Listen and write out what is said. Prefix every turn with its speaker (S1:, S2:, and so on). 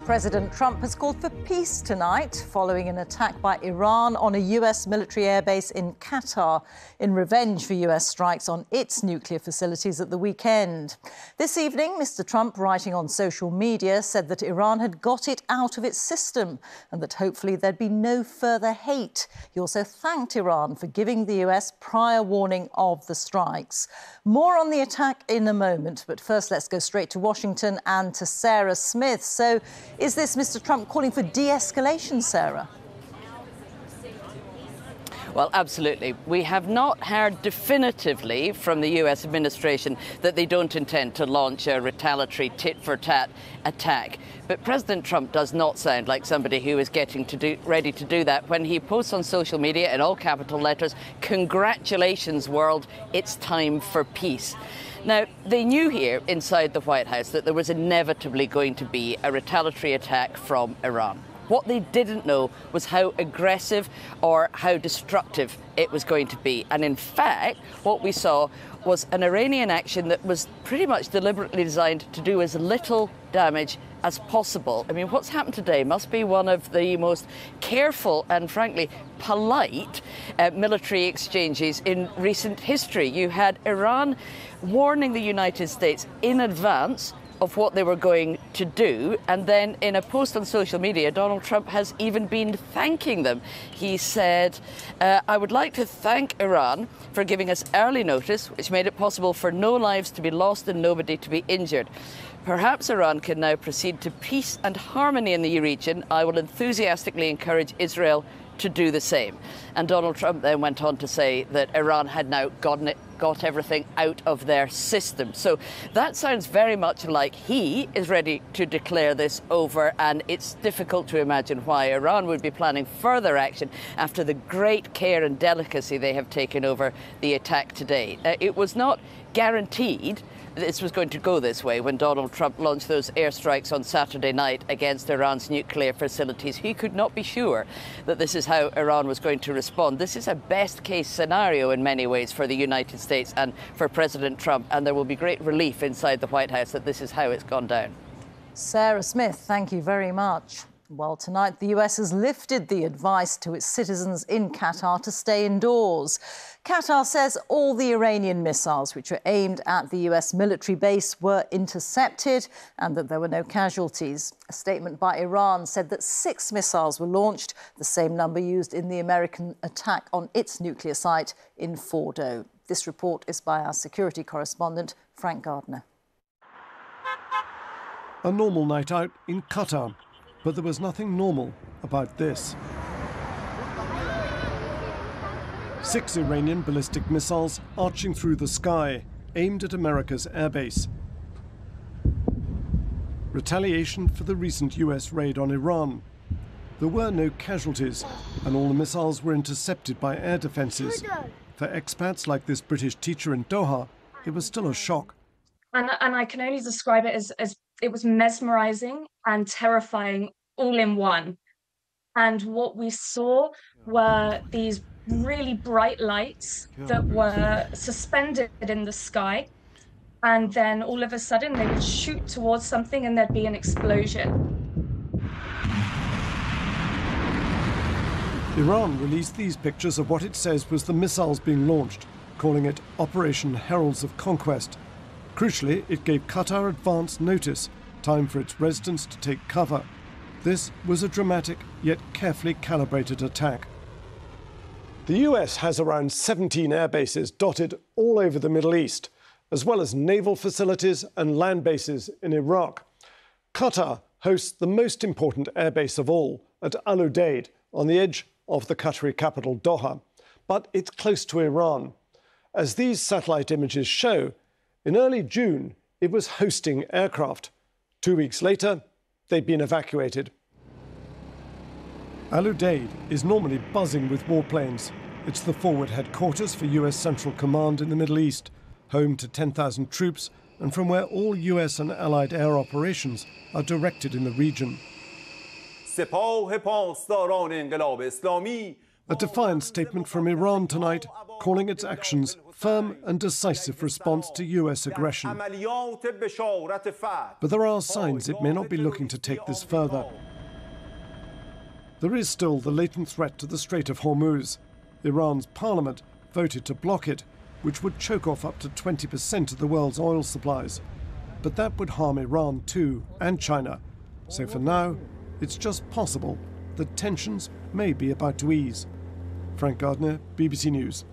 S1: President Trump has called for peace tonight following an attack by Iran on a US military airbase in Qatar in revenge for US strikes on its nuclear facilities at the weekend. This evening, Mr. Trump, writing on social media, said that Iran had got it out of its system and that hopefully there'd be no further hate. He also thanked Iran for giving the US prior warning of the strikes. More on the attack in a moment, but first let's go straight to Washington and to Sarah Smith. So, is this Mr. Trump calling for de-escalation, Sarah?
S2: Well, absolutely. We have not heard definitively from the US administration that they don't intend to launch a retaliatory tit-for-tat attack. But President Trump does not sound like somebody who is ready to do that when he posts on social media in all capital letters, "Congratulations, world, it's time for peace." Now, they knew here inside the White House that there was inevitably going to be a retaliatory attack from Iran. What they didn't know was how aggressive or how destructive it was going to be. And in fact, what we saw was an Iranian action that was pretty much deliberately designed to do as little damage as possible. I mean, what's happened today must be one of the most careful and, frankly, polite military exchanges in recent history. You had Iran warning the United States in advance of what they were going to do, and then in a post on social media, Donald Trump has even been thanking them. He said, "I would like to thank Iran for giving us early notice, which made it possible for no lives to be lost and nobody to be injured. Perhaps Iran can now proceed to peace and harmony in the region. I will enthusiastically encourage Israel to do the same." And Donald Trump then went on to say that Iran had now got everything out of their system. So that sounds very much like he is ready to declare this over, and it's difficult to imagine why Iran would be planning further action after the great care and delicacy they have taken over the attack today. It was not guaranteed this was going to go this way when Donald Trump launched those airstrikes on Saturday night against Iran's nuclear facilities. He could not be sure that this is how Iran was going to respond. This is a best-case scenario in many ways for the United States and for President Trump, and there will be great relief inside the White House that this is how it's gone down.
S1: Sarah Smith, thank you very much. Well, tonight the US has lifted the advice to its citizens in Qatar to stay indoors. Qatar says all the Iranian missiles which were aimed at the US military base were intercepted and that there were no casualties. A statement by Iran said that 6 missiles were launched, the same number used in the American attack on its nuclear site in Fordo. This report is by our security correspondent, Frank Gardner.
S3: A normal night out in Qatar. But there was nothing normal about this. 6 Iranian ballistic missiles arching through the sky, aimed at America's airbase. Retaliation for the recent US raid on Iran. There were no casualties, and all the missiles were intercepted by air defences. For expats like this British teacher in Doha, it was still a shock.
S4: And I can only describe it as it was mesmerising and terrifying all in one. And what we saw were these really bright lights that were suspended in the sky. And then all of a sudden they would shoot towards something and there'd be an explosion.
S3: Iran released these pictures of what it says was the missiles being launched, calling it Operation Heralds of Conquest. Crucially, it gave Qatar advance notice, time for its residents to take cover. This was a dramatic yet carefully calibrated attack. The US has around 17 air bases dotted all over the Middle East, as well as naval facilities and land bases in Iraq. Qatar hosts the most important airbase of all at Al Udeid, on the edge of the Qatari capital Doha. But it's close to Iran. As these satellite images show, in early June, it was hosting aircraft. 2 weeks later, they'd been evacuated. Al Udeid is normally buzzing with warplanes. It's the forward headquarters for US Central Command in the Middle East, home to 10,000 troops and from where all US and Allied air operations are directed in the region.
S5: سپاه پاسداران انقلاب اسلامی
S3: A defiant statement from Iran tonight, calling its actions firm and decisive response to US aggression. But there are signs it may not be looking to take this further. There is still the latent threat to the Strait of Hormuz. Iran's parliament voted to block it, which would choke off up to 20% of the world's oil supplies. But that would harm Iran too, and China. So for now, it's just possible that tensions may be about to ease. Frank Gardner, BBC News.